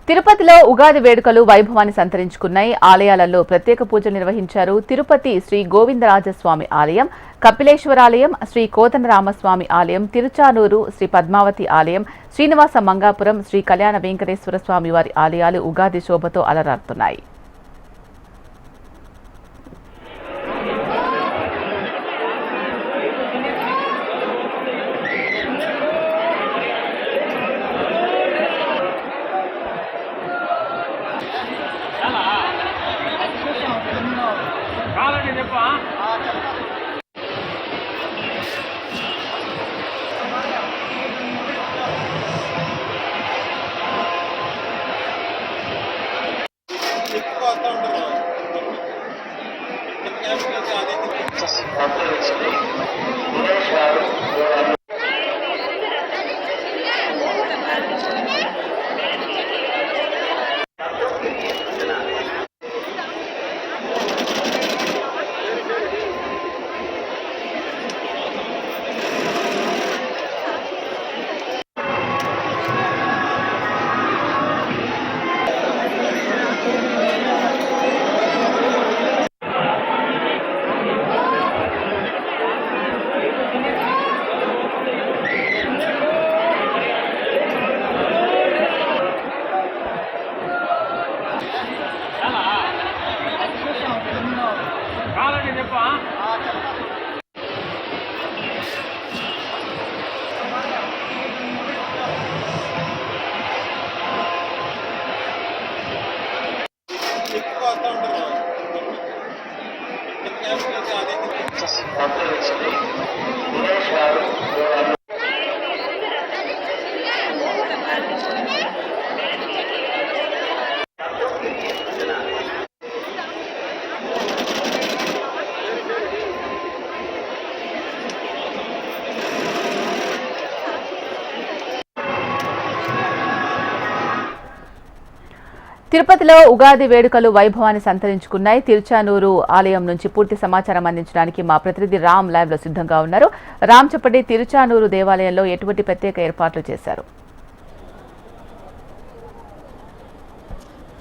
తిరుపతిలో ఉగాది వేడుకలు వైభవాన్ని సంతరించుకున్నాయి. ఆలయాలలో ప్రత్యేక పూజలు నిర్వహించారు. తిరుపతి శ్రీ గోవిందరాజస్వామి ఆలయం, కపిలేశ్వరాలయం, శ్రీ కోదండరామస్వామి ఆలయం, తిరుచానూరు శ్రీ పద్మావతి ఆలయం, శ్రీనివాస మంగాపురం శ్రీ కళ్యాణ వెంకటేశ్వర స్వామి వారి ఆలయాలు ఉగాది శోభతో అలరారుతున్నాయి. తిరుపతిలో ఉగాది వేడుకలు వైభవాన్ని సంతరించుకున్నాయి. తిరుచానూరు ఆలయం నుంచి పూర్తి సమాచారం అందించడానికి మా ప్రతినిధి రామ్ లైవ్ లో సిద్ధంగా ఉన్నారు. రామ్, చెప్పండి, తిరుచానూరు దేవాలయంలో ఎటువంటి ప్రత్యేక ఏర్పాట్లు చేశారు?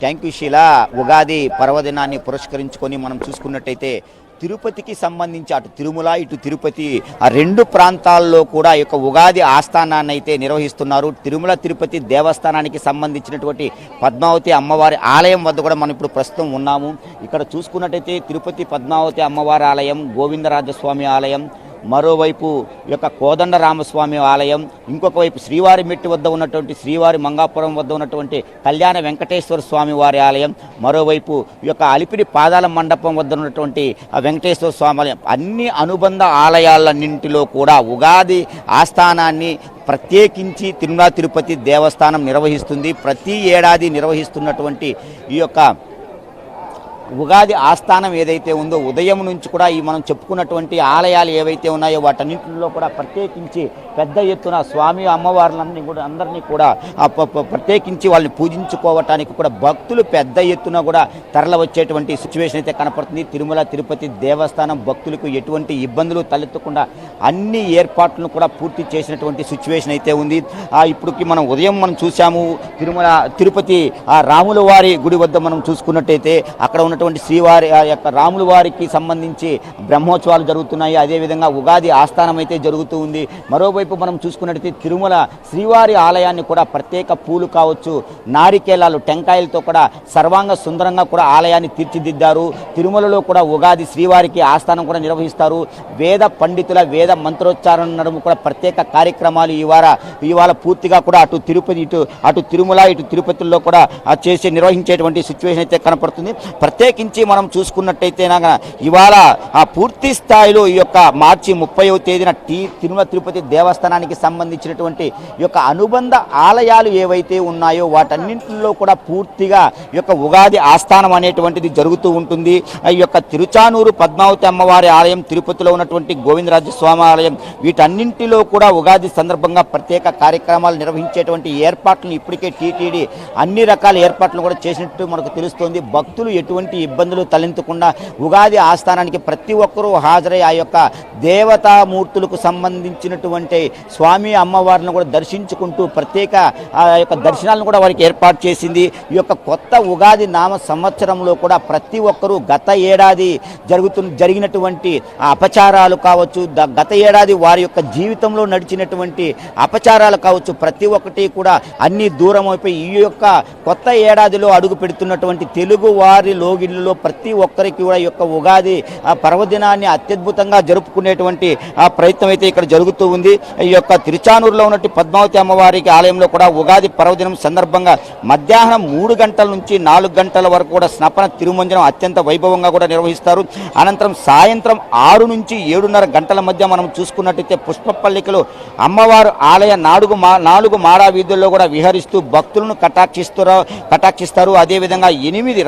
Thank you Sheela. ఉగాది పర్వదినాన్ని పురస్కరించుకొని మనం చూసుకున్నట్టయితే తిరుపతికి సంబంధించి అటు తిరుమల ఇటు తిరుపతి ఆ రెండు ప్రాంతాల్లో కూడా ఈ యొక్క ఉగాది ఆస్థానాన్ని అయితే నిర్వహిస్తున్నారు. తిరుమల తిరుపతి దేవస్థానానికి సంబంధించినటువంటి పద్మావతి అమ్మవారి ఆలయం వద్ద కూడా మనం ఇప్పుడు ప్రస్తుతం ఉన్నాము. ఇక్కడ చూసుకున్నట్టయితే తిరుపతి పద్మావతి అమ్మవారి ఆలయం, గోవిందరాజస్వామి ఆలయం, మరోవైపు ఈ యొక్క కోదండరామస్వామి ఆలయం, ఇంకొక వైపు శ్రీవారి మెట్టి వద్ద ఉన్నటువంటి శ్రీవారి మంగాపురం వద్ద ఉన్నటువంటి కళ్యాణ వెంకటేశ్వర స్వామి వారి ఆలయం, మరోవైపు ఈ యొక్క అలిపిరి పాదాల మండపం వద్ద ఉన్నటువంటి వెంకటేశ్వర స్వామి ఆలయం, అన్ని అనుబంధ ఆలయాలన్నింటిలో కూడా ఉగాది ఆస్థానాన్ని ప్రత్యేకించి తిరుమల తిరుపతి దేవస్థానం నిర్వహిస్తుంది. ప్రతి ఏడాది నిర్వహిస్తున్నటువంటి ఈ యొక్క ఉగాది ఆస్థానం ఏదైతే ఉందో ఉదయం నుంచి కూడా ఈ మనం చెప్పుకున్నటువంటి ఆలయాలు ఏవైతే ఉన్నాయో వాటన్నింటిలో కూడా ప్రత్యేకించి పెద్ద ఎత్తున స్వామి అందరినీ కూడా ప్రత్యేకించి వాళ్ళని పూజించుకోవటానికి కూడా భక్తులు పెద్ద ఎత్తున కూడా తరలి వచ్చేటువంటి సిచ్యువేషన్ అయితే కనపడుతుంది. తిరుమల తిరుపతి దేవస్థానం భక్తులకు ఎటువంటి ఇబ్బందులు తలెత్తకుండా అన్ని ఏర్పాట్లను కూడా పూర్తి చేసినటువంటి సిచ్యువేషన్ అయితే ఉంది. ఇప్పటికి మనం ఉదయం చూసాము తిరుమల తిరుపతి రాముల వారి గుడి వద్ద మనం చూసుకున్నట్టయితే అక్కడ ఉన్నటువంటి శ్రీవారి యొక్క రాముల వారికి సంబంధించి బ్రహ్మోత్సవాలు జరుగుతున్నాయి. అదేవిధంగా ఉగాది ఆస్థానం అయితే జరుగుతూ ఉంది. మరోవైపు మనం చూసుకున్నట్టయితే తిరుమల శ్రీవారి ఆలయాన్ని కూడా ప్రత్యేక పూలు కావచ్చు, నారికేలాలు, టెంకాయలతో కూడా సర్వాంగ సుందరంగా కూడా ఆలయాన్ని తీర్చిదిద్దారు. తిరుమలలో కూడా ఉగాది శ్రీవారికి ఆస్థానం కూడా నిర్వహిస్తారు. వేద పండితుల వేద మంత్రోచ్చారణ నడుము కూడా ప్రత్యేక కార్యక్రమాలు ఇవాళ పూర్తిగా కూడా అటు తిరుమల ఇటు తిరుపతిలో కూడా నిర్వహించేటువంటి సిచ్యువేషన్ అయితే కనపడుతుంది. ప్రత్యేకించి మనం చూసుకున్నట్టయితే ఇవాళ పూర్తి స్థాయిలో ఈ యొక్క మార్చి 30వ తేదీన తిరుమల తిరుపతి దేవస్థానానికి సంబంధించినటువంటి ఈ యొక్క అనుబంధ ఆలయాలు ఏవైతే ఉన్నాయో వాటన్నింటిలో కూడా పూర్తిగా ఈ యొక్క ఉగాది ఆస్థానం అనేటువంటిది జరుగుతూ ఉంటుంది. ఈ యొక్క తిరుచానూరు పద్మావతి అమ్మవారి ఆలయం, తిరుపతిలో ఉన్నటువంటి గోవిందరాజస్వామి ఆలయం, వీటన్నింటిలో కూడా ఉగాది సందర్భంగా ప్రత్యేక కార్యక్రమాలు నిర్వహించేటువంటి ఏర్పాట్లను ఇప్పటికే టీటీడీ అన్ని రకాల ఏర్పాట్లు కూడా చేసినట్టు మనకు తెలుస్తోంది. భక్తులు ఎటువంటి ఎటువంటి ఇబ్బందులు తలెత్తుకుండా ఉగాది ఆస్థానానికి ప్రతి ఒక్కరూ హాజరై ఆ యొక్క దేవతామూర్తులకు సంబంధించినటువంటి స్వామి అమ్మవారిని కూడా దర్శించుకుంటూ ప్రత్యేక ఆ యొక్క దర్శనాలను కూడా వారికి ఏర్పాటు చేసింది. ఈ యొక్క కొత్త ఉగాది నామ సంవత్సరంలో కూడా ప్రతి ఒక్కరూ గత ఏడాది జరిగినటువంటి అపచారాలు కావచ్చు, గత ఏడాది వారి యొక్క జీవితంలో నడిచినటువంటి అపచారాలు కావచ్చు, ప్రతి ఒక్కటి కూడా అన్ని దూరం అయిపోయి ఈ యొక్క కొత్త ఏడాదిలో అడుగు పెడుతున్నటువంటి తెలుగు వారి లోగిళ్ళలో ప్రతి ఒక్కరికి కూడా ఈ యొక్క ఉగాది పర్వదినాన్ని అత్యద్భుతంగా జరుపుకునేటువంటి ప్రయత్నం అయితే ఇక్కడ జరుగుతూ ఉంది. ఈ యొక్క తిరుచానూరులో ఉన్నటువంటి పద్మావతి అమ్మవారికి ఆలయంలో కూడా ఉగాది పర్వదినం సందర్భంగా మధ్యాహ్నం 3 గంటల నుంచి 4 గంటల వరకు కూడా స్నపన తిరుమంజనం అత్యంత వైభవంగా కూడా నిర్వహిస్తారు. అనంతరం సాయంత్రం 6 నుంచి 7:30 గంటల మధ్య మనం చూసుకున్నట్టయితే పుష్పపల్లికలో అమ్మవారు ఆలయ 4 మాడా వీధుల్లో కూడా విహరిస్తూ భక్తులను కటాక్షిస్తారు. అదేవిధంగా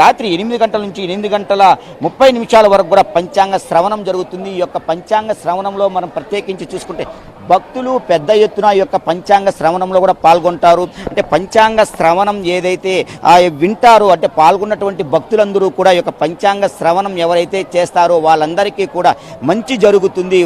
రాత్రి 8 గంటల నుంచి 8:30 వరకు కూడా పంచాంగ శ్రవణం జరుగుతుంది. ఈ యొక్క పంచాంగ శ్రవణంలో మనం ప్రత్యేకించి చూసుకుంటే భక్తులు పెద్ద ఎత్తున ఈ యొక్క పంచాంగ శ్రవణంలో కూడా పాల్గొంటారు. అంటే పంచాంగ శ్రవణం ఏదైతే వింటారో అంటే పాల్గొన్నటువంటి భక్తులందరూ కూడా ఈ యొక్క పంచాంగ శ్రవణం ఎవరైతే చేస్తారో వాళ్ళందరికీ కూడా మంచి జరుగుతుంది.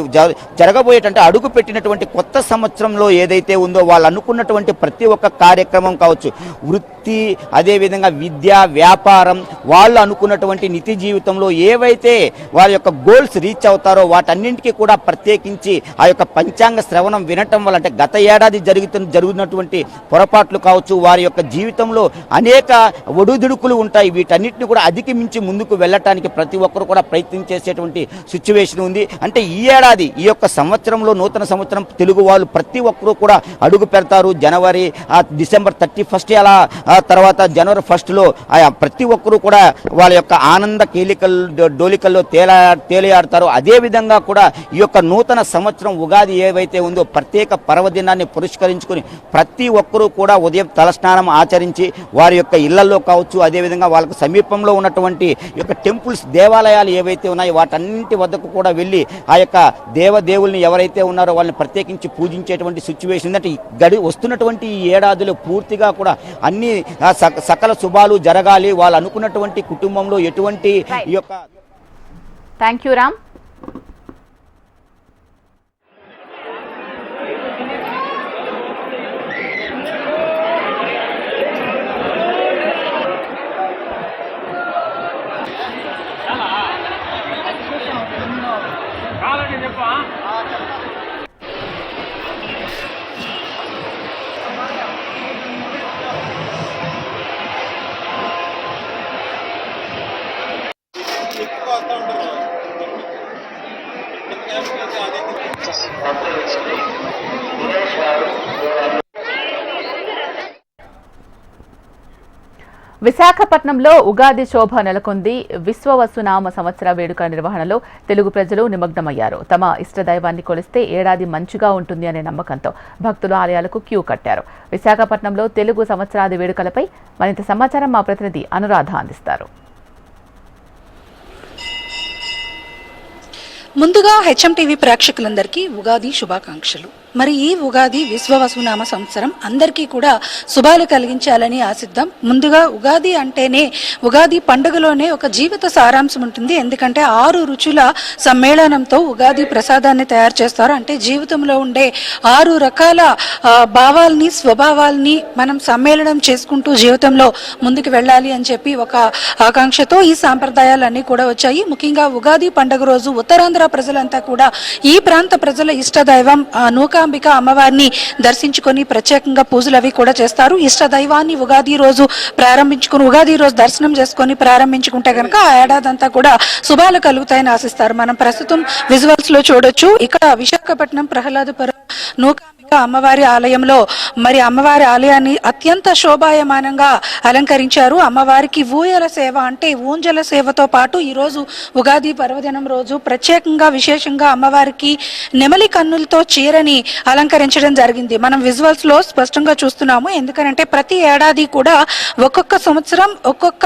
జరగబోయేటంటే అడుగు పెట్టినటువంటి కొత్త సంవత్సరంలో ఏదైతే ఉందో వాళ్ళు అనుకున్నటువంటి ప్రతి ఒక్క కార్యక్రమం కావచ్చు, వృత్తి, అదేవిధంగా విద్య, వ్యాపారం, వాళ్ళు అనుకున్నటువంటి నిత్య జీవితంలో ఏవైతే వారి యొక్క గోల్స్ రీచ్ అవుతారో వాటన్నింటికీ కూడా ప్రత్యేకించి ఆ యొక్క పంచాంగ శ్రవణం వినటం వల్ల అంటే గత ఏడాది జరుగుతున్నటువంటి పొరపాట్లు కావచ్చు, వారి యొక్క జీవితంలో అనేక ఒడుదుడుకులు ఉంటాయి. వీటన్నిటిని కూడా అధిగమించి ముందుకు వెళ్ళటానికి ప్రతి ఒక్కరు కూడా ప్రయత్నం చేసేటువంటి సిచ్యువేషన్ ఉంది. అంటే ఈ ఏడాది ఈ యొక్క సంవత్సరంలో నూతన సంవత్సరం తెలుగు వాళ్ళు ప్రతి ఒక్కరూ కూడా అడుగు పెడతారు. జనవరి డిసెంబర్ 31 అలా తర్వాత జనవరి 1లో ప్రతి ఒక్కరూ కూడా వాళ్ళ యొక్క ఆనంద డోలికల్లో తేలియాడతారు. అదేవిధంగా కూడా ఈ యొక్క నూతన సంవత్సరం ఉగాది ఏవైతే ఉందో ప్రత్యేక పర్వదినాన్ని పురస్కరించుకుని ప్రతి ఒక్కరూ కూడా ఉదయం తలస్నానం ఆచరించి వారి యొక్క ఇళ్లలో కావచ్చు, అదేవిధంగా వాళ్ళకు సమీపంలో ఉన్నటువంటి యొక్క టెంపుల్స్, దేవాలయాలు ఏవైతే ఉన్నాయో వాటన్నింటి వద్దకు కూడా వెళ్ళి ఆ యొక్క దేవదేవుల్ని ఎవరైతే ఉన్నారో వాళ్ళని ప్రత్యేకించి పూజించేటువంటి సిచ్యువేషన్ ఉందంటే వస్తున్నటువంటి ఈ ఏడాదిలో పూర్తిగా కూడా అన్ని సకల శుభాలు జరగాలి. వాళ్ళు అనుకున్నటువంటి కుటుంబంలో ఎటువంటి ఈ యొక్క థ్యాంక్ యూ రామ్. విశాఖపట్నంలో ఉగాది శోభ నెలకొంది. విశ్వవసునామ సంవత్సర వేడుకల నిర్వహణలో తెలుగు ప్రజలు నిమగ్నమయ్యారు. తమ ఇష్టదైవాన్ని కొలిస్తే ఏడాది మంచిగా ఉంటుంది అనే నమ్మకంతో భక్తులు ఆలయాలకు క్యూ కట్టారు. విశాఖపట్నంలో తెలుగు సంవత్సరాది వేడుకలపై మరింత సమాచారం మా ప్రతినిధి అనురాధ అందిస్తారు. ముందుగా హెచ్ఎం టీవీ ప్రేక్షకులందరికీ ఉగాది శుభాకాంక్షలు. మరి ఈ ఉగాది విశ్వవసునామ సంవత్సరం అందరికీ కూడా శుభాలు కలిగించాలని ఆశిద్దాం. ముందుగా ఉగాది అంటేనే ఉగాది పండుగలోనే ఒక జీవిత సారాంశం ఉంటుంది. ఎందుకంటే 6 రుచుల సమ్మేళనంతో ఉగాది ప్రసాదాన్ని తయారు చేస్తారు. అంటే జీవితంలో ఉండే 6 రకాల భావాల్ని, స్వభావాల్ని మనం సమ్మేళనం చేసుకుంటూ జీవితంలో ముందుకు వెళ్ళాలి అని చెప్పి ఒక ఆకాంక్షతో ఈ సాంప్రదాయాలన్నీ కూడా వచ్చాయి. ముఖ్యంగా ఉగాది పండుగ రోజు ఉత్తరాంధ్ర ప్రజలంతా కూడా ఈ ప్రాంత ప్రజల ఇష్టదైవం నూకాంబిక అమ్మవారిని దర్శించుకొని ప్రత్యేకంగా పూజలు అవి కూడా చేస్తారు. ఇష్టదైవాన్ని ఉగాది రోజు దర్శనం చేసుకొని ప్రారంభించుకుంటే కనుక ఆ ఏడాదంతా కూడా శుభాలు కలుగుతాయని ఆశిస్తారు. మనం ప్రస్తుతం విజువల్స్ లో చూడొచ్చు. ఇక్కడ విశాఖపట్నం ప్రహ్లాదపురం నూకాంబిక అమ్మవారి ఆలయంలో మరి అమ్మవారి ఆలయాన్ని అత్యంత శోభాయమానంగా అలంకరించారు. అమ్మవారికి ఊయల సేవ అంటే ఊంజల సేవతో పాటు ఈరోజు ఉగాది పర్వదినం రోజు ప్రత్యేకంగా విశేషంగా అమ్మవారికి నెమలి కన్నులతో చీరని అలంకరించడం జరిగింది. మనం విజువల్స్ లో స్పష్టంగా చూస్తున్నాము. ఎందుకంటే ప్రతి ఏడాది కూడా ఒక్కొక్క సంవత్సరం ఒక్కొక్క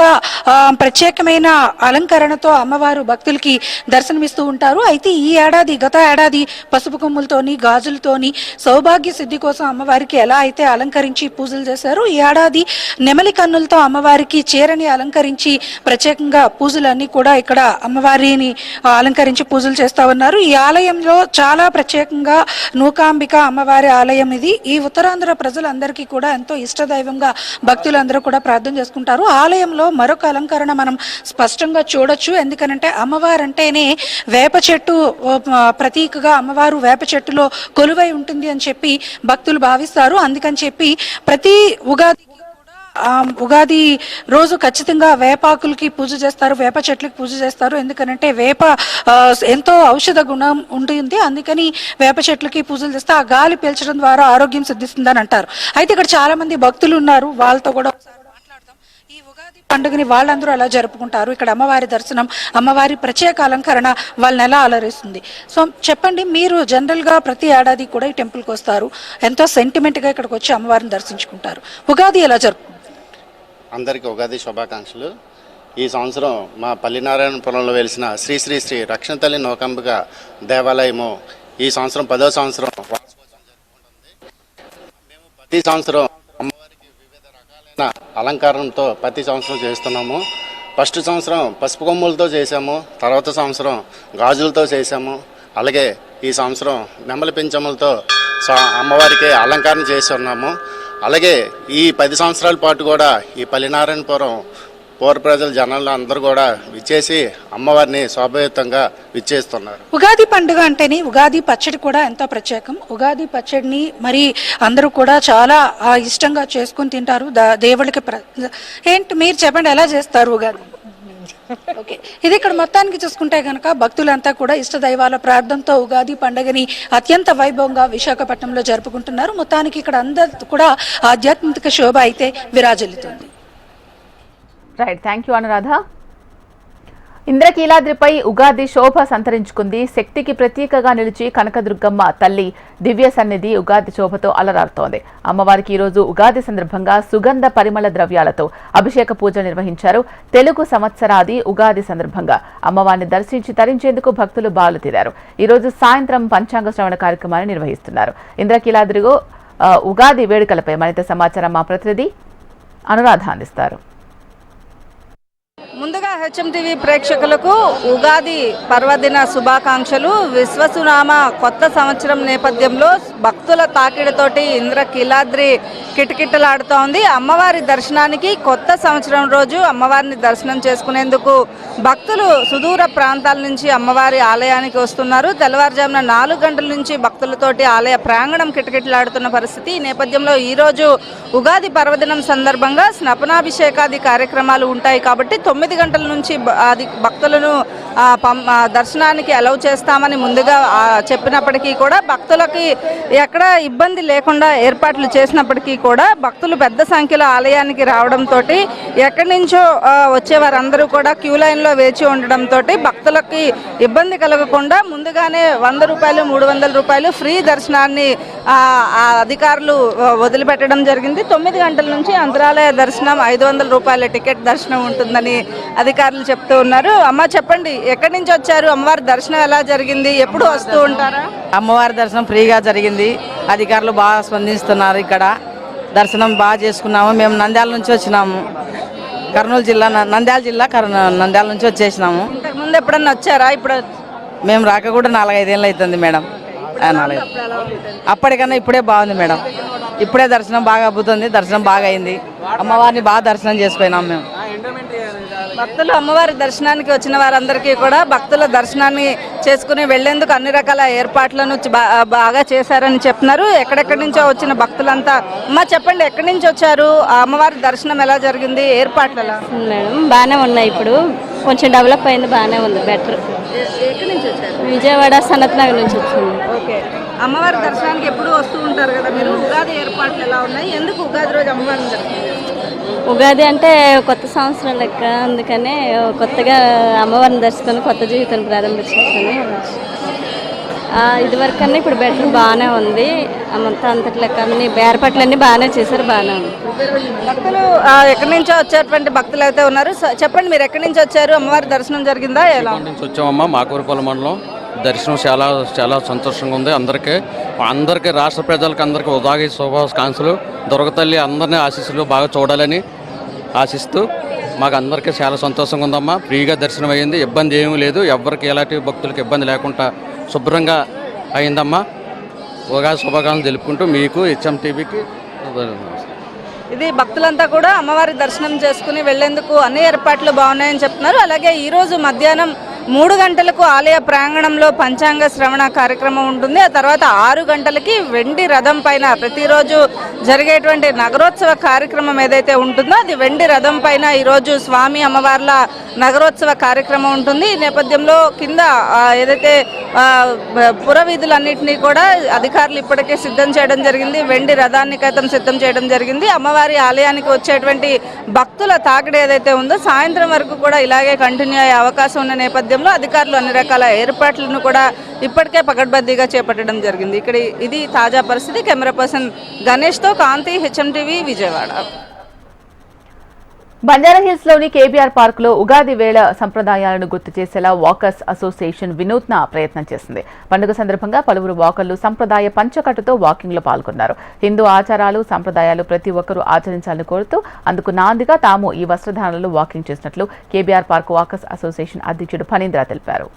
ప్రత్యేకమైన అలంకరణతో అమ్మవారు భక్తులకి దర్శనమిస్తూ ఉంటారు. అయితే ఈ ఏడాది గత ఏడాది పసుపు కొమ్ములతోని గాజులతోని సౌభాగ్య సౌభాగ్య సిద్ధి కోసం అమ్మవారికి ఎలా అయితే అలంకరించి పూజలు చేశారో ఈ ఏడాది నెమలి కన్నులతో అమ్మవారికి చీరని అలంకరించి ప్రత్యేకంగా పూజలన్నీ కూడా ఇక్కడ అమ్మవారిని అలంకరించి పూజలు చేస్తా ఉన్నారు. ఈ ఆలయంలో చాలా ప్రత్యేకంగా నూకాంబిక అమ్మవారి ఆలయం ఇది. ఈ ఉత్తరాంధ్ర ప్రజలందరికీ కూడా ఎంతో ఇష్టదైవంగా భక్తులందరూ కూడా ప్రార్థన చేసుకుంటారు. ఆలయంలో మరొక అలంకరణ మనం స్పష్టంగా చూడొచ్చు. ఎందుకనంటే అమ్మవారు అంటేనే వేప చెట్టు ప్రతీకగా అమ్మవారు వేప చెట్టులో కొలువై ఉంటుంది అని చెప్పి భక్తులు భావిస్తారు. అందుకని చెప్పి ప్రతి ఉగాది రోజు ఖచ్చితంగా వేపాకులకి పూజ చేస్తారు, వేప చెట్లకి పూజ చేస్తారు. ఎందుకనంటే వేప ఎంతో ఔషధ గుణం ఉంటుంది. అందుకని వేప చెట్లకి పూజలు చేస్తే ఆ గాలి పీల్చడం ద్వారా ఆరోగ్యం సిద్ధిస్తుందని అంటారు. అయితే ఇక్కడ చాలా మంది భక్తులు ఉన్నారు, వాళ్ళతో కూడా మాట్లాడదాం. ఈ ఉగాది పండుగని వాళ్ళందరూ ఎలా జరుపుకుంటారు, ఇక్కడ అమ్మవారి దర్శనం, అమ్మవారి ప్రత్యేక అలంకరణ వాళ్ళని ఎలా అలరిస్తుంది. సో చెప్పండి, మీరు జనరల్గా ప్రతి ఏడాది కూడా ఈ టెంపుల్కి వస్తారు, ఎంతో సెంటిమెంట్గా ఇక్కడికి వచ్చి అమ్మవారిని దర్శించుకుంటారు. ఉగాది ఎలా జరుపుకుంటారు? అందరికీ ఉగాది శుభాకాంక్షలు. ఈ సంవత్సరం మా పల్లినారాయణపురంలో వెలిసిన శ్రీ శ్రీ శ్రీ రక్షణ తల్లి నూకాంబిక దేవాలయము ఈ సంవత్సరం 10వ సంవత్సరం వార్షికోత్సవం జరుపుకుంటుంది. మేము ప్రతి సంవత్సరం అమ్మవారికి వివిధ రకాలైన అలంకారంతో ప్రతి సంవత్సరం చేస్తున్నాము. ఫస్ట్ సంవత్సరం పసుపు కొమ్ములతో చేసాము, తర్వాత సంవత్సరం గాజులతో చేసాము. అలాగే ఈ సంవత్సరం నెమలి పింఛములతో అమ్మవారికి అలంకరణ చేసి ఉన్నాము. అలాగే ఈ 10 సంవత్సరాల పాటు కూడా ఈ పల్లినారాయణపురం పూర్వ ప్రజల జనాలు అందరూ కూడా విచ్చేసి అమ్మవారిని శోభయుతంగా విచ్చేస్తున్నారు. ఉగాది పండుగ అంటేనే ఉగాది పచ్చడి కూడా ఎంతో ప్రత్యేకం. ఉగాది పచ్చడిని మరి అందరూ కూడా చాలా ఇష్టంగా చేసుకుని తింటారు. దేవుడికి ఏంటి మీరు చెప్పండి, ఎలా చేస్తారు ఉగాది? ఓకే, ఇది ఇక్కడ మొత్తానికి చూసుకుంటే కనుక భక్తులంతా కూడా ఇష్ట దైవాల ప్రార్థనతో ఉగాది పండుగని అత్యంత వైభవంగా విశాఖపట్నంలో జరుపుకుంటున్నారు. మొత్తానికి ఇక్కడ అందరూ కూడా ఆధ్యాత్మిక శోభ అయితే విరాజిల్లుతుంది. Right, thank you Anuradha. ఇంద్రకీలాద్రిపై ఉగాది శోభ సంతరించుకుంది. శక్తికి ప్రతీకగా నిలిచి కనకదుర్గమ్మ తల్లి దివ్య సన్నిధి ఉగాది శోభతో అలరారుతోంది. అమ్మవారికి ఈరోజు ఉగాది సందర్భంగా సుగంధ పరిమళ ద్రవ్యాలతో అభిషేక పూజ నిర్వహించారు. తెలుగు సంవత్సరాది ఉగాది సందర్భంగా అమ్మవారిని దర్శించి తరించేందుకు భక్తులు బాలు తీరారు. ఈరోజు సాయంత్రం పంచాంగ శ్రవణ కార్యక్రమాన్ని నిర్వహిస్తున్నారు. ఇంద్రకీలాద్రిలో ఉగాది వేడుకలపై మరింత సమాచారం మా ప్రతినిధి అనురాధ అందిస్తారు. ముందుగా హెచ్ఎం టీవీ ప్రేక్షకులకు ఉగాది పర్వదిన శుభాకాంక్షలు. విశ్వసునామ కొత్త సంవత్సరం నేపథ్యంలో భక్తుల తాకిడితోటి ఇంద్రకీలాద్రి కిటకిటలాడుతోంది. అమ్మవారి దర్శనానికి కొత్త సంవత్సరం రోజు అమ్మవారిని దర్శనం చేసుకునేందుకు భక్తులు సుదూర ప్రాంతాల నుంచి అమ్మవారి ఆలయానికి వస్తున్నారు. తెల్లవారుజామున 4 గంటల నుంచి భక్తులతోటి ఆలయ ప్రాంగణం కిటకిటలాడుతున్న పరిస్థితి. ఈ నేపథ్యంలో ఈరోజు ఉగాది పర్వదినం సందర్భంగా స్నపనాభిషేకాది కార్యక్రమాలు ఉంటాయి కాబట్టి 9 గంటల నుంచి భక్తులను దర్శనానికి అలౌ చేస్తామని ముందుగా చెప్పినప్పటికీ కూడా భక్తులకి ఎక్కడ ఇబ్బంది లేకుండా ఏర్పాట్లు చేసినప్పటికీ కూడా భక్తులు పెద్ద సంఖ్యలో ఆలయానికి రావడంతో ఎక్కడి నుంచో వచ్చే వారందరూ కూడా క్యూ లైన్లో వేచి ఉండడంతో భక్తులకి ఇబ్బంది కలగకుండా ముందుగానే 100 రూపాయలు 300 రూపాయలు ఫ్రీ దర్శనాన్ని అధికారులు వదిలిపెట్టడం జరిగింది. 9 గంటల నుంచి అంతరాలయ దర్శనం 500 రూపాయల టికెట్ దర్శనం ఉంటుందని అధికారులు చెప్తూ ఉన్నారు. అమ్మ చెప్పండి, ఎక్కడి నుంచి వచ్చారు? అమ్మవారి దర్శనం ఎలా జరిగింది? ఎప్పుడు వస్తూ ఉంటారా? అమ్మవారి దర్శనం ఫ్రీగా జరిగింది. అధికారులు బాగా స్పందిస్తున్నారు. ఇక్కడ దర్శనం బాగా చేసుకున్నాము. మేము నంద్యాల నుంచి వచ్చినాము, కర్నూలు జిల్లా, నంద్యాల జిల్లా నంద్యాల నుంచి వచ్చేసినాము. ముందు ఎప్పుడన్నా వచ్చారా? ఇప్పుడు మేము రాక కూడా 4-5 ఏళ్ళు అవుతుంది మేడం. 4 అప్పటికన్నా ఇప్పుడే బాగుంది మేడం. ఇప్పుడే దర్శనం బాగా అబ్బుతుంది. దర్శనం బాగా అయింది. అమ్మవారిని బాగా దర్శనం చేసిపోయినాం మేము. భక్తులు అమ్మవారి దర్శనానికి వచ్చిన వారందరికీ కూడా భక్తుల దర్శనాన్ని చేసుకుని వెళ్లేందుకు అన్ని రకాల ఏర్పాట్లను బాగా చేశారని చెప్తున్నారు. ఎక్కడెక్కడి నుంచో వచ్చిన భక్తులంతా. అమ్మ చెప్పండి, ఎక్కడి నుంచి వచ్చారు? అమ్మవారి దర్శనం ఎలా జరిగింది? ఏర్పాట్లు ఎలా? మేడం బాగానే ఉన్నాయి. ఇప్పుడు కొంచెం డెవలప్ అయింది, బాగానే ఉంది, బెటర్. ఎక్కడి నుంచి వచ్చారు? విజయవాడ సనత్ నగర్ నుంచి వచ్చింది. ఓకే, అమ్మవారి దర్శనానికి ఎప్పుడు వస్తూ ఉంటారు కదా మీరు. ఉగాది ఏర్పాట్లు ఎలా ఉన్నాయి? ఎందుకు ఉగాది రోజు అమ్మవారిని దర్శనం? ఉగాది అంటే కొత్త సంవత్సరం లెక్క, అందుకనే కొత్తగా అమ్మవారిని దర్శించుకొని కొత్త జీవితాన్ని ప్రారంభించుకొని ఇదివరకు కన్నా ఇప్పుడు బెటర్, బాగానే ఉంది. అంతటి లెక్క అన్ని ఏర్పాట్లన్నీ బాగానే చేశారు, బాగానే ఉంది. భక్తులు ఎక్కడి నుంచో వచ్చేటువంటి భక్తులు అయితే ఉన్నారు. చెప్పండి, మీరు ఎక్కడి నుంచి వచ్చారు? అమ్మవారి దర్శనం జరిగిందా? ఎలా నుంచి వచ్చామమ్మా, మాకూరుపల్లి మండలం దర్శనం చాలా చాలా సంతోషంగా ఉంది. అందరికీ రాష్ట్ర ప్రజలకు అందరికీ ఉగాది శుభాకాంక్షలు. దుర్గతల్లి అందరినీ ఆశీస్సులు బాగా చూడాలని ఆశిస్తూ మాకు అందరికీ చాలా సంతోషంగా ఉందమ్మా. ఫ్రీగా దర్శనం అయ్యింది, ఇబ్బంది ఏమీ లేదు. ఎవరికి ఎలాంటి భక్తులకు ఇబ్బంది లేకుండా శుభ్రంగా అయిందమ్మా. ఉగాది శుభాకాంక్షలు తెలుపుకుంటూ మీకు హెచ్ఎం టీవీకి ఇది భక్తులంతా కూడా అమ్మవారి దర్శనం చేసుకుని వెళ్లేందుకు అన్ని ఏర్పాట్లు బాగున్నాయని చెప్తున్నారు. అలాగే ఈరోజు మధ్యాహ్నం 3 గంటలకు ఆలయ ప్రాంగణంలో పంచాంగ శ్రవణ కార్యక్రమం ఉంటుంది. ఆ తర్వాత 6 గంటలకి వెండి రథం పైన ప్రతిరోజు జరిగేటువంటి నగరోత్సవ కార్యక్రమం ఏదైతే ఉంటుందో అది వెండి రథం పైన ఈరోజు స్వామి అమ్మవార్ల నగరోత్సవ కార్యక్రమం ఉంటుంది. ఈ నేపథ్యంలో కింద ఏదైతే పురవీధులన్నింటినీ కూడా అధికారులు ఇప్పటికే సిద్ధం చేయడం జరిగింది. వెండి రథాన్ని కైతం సిద్ధం చేయడం జరిగింది. అమ్మవారి ఆలయానికి వచ్చేటువంటి భక్తుల తాకిడి ఏదైతే ఉందో సాయంత్రం వరకు కూడా ఇలాగే కంటిన్యూ అయ్యే అవకాశం ఉన్న నేపథ్యంలో అధికారులు అన్ని రకాల ఏర్పాట్లను కూడా ఇప్పటికే పకడ్బందీగా చేపట్టడం జరిగింది. ఇది తాజా పరిస్థితి. కెమెరా పర్సన్ గణేష్తో కాంతి, హెచ్ఎం టీవీ, విజయవాడ. బంజారాహిల్స్ లోని కేబీఆర్ పార్క్ లో ఉగాది వేళ సంప్రదాయాలను గుర్తు చేసేలా వాకర్స్ అసోసియేషన్ వినూత్న ప్రయత్నం చేసింది. పండుగ సందర్భంగా పలువురు వాకర్లు సంప్రదాయ పంచకట్టుతో వాకింగ్ లో పాల్గొన్నారు. హిందూ ఆచారాలు సంప్రదాయాలు ప్రతి ఒక్కరూ ఆచరించాలని కోరుతూ అందుకు నాందిగా తాము ఈ వస్త్రధారణలో వాకింగ్ చేసినట్లు కేబీఆర్ పార్క్ వాకర్స్ అసోసియేషన్ అధ్యక్షుడు ఫణీంద్ర తెలిపారు.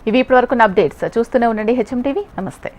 ఇవి ఇప్పటివరకు అప్డేట్స్. చూస్తూనే ఉండండి హెచ్ఎం టీవీ. నమస్తే.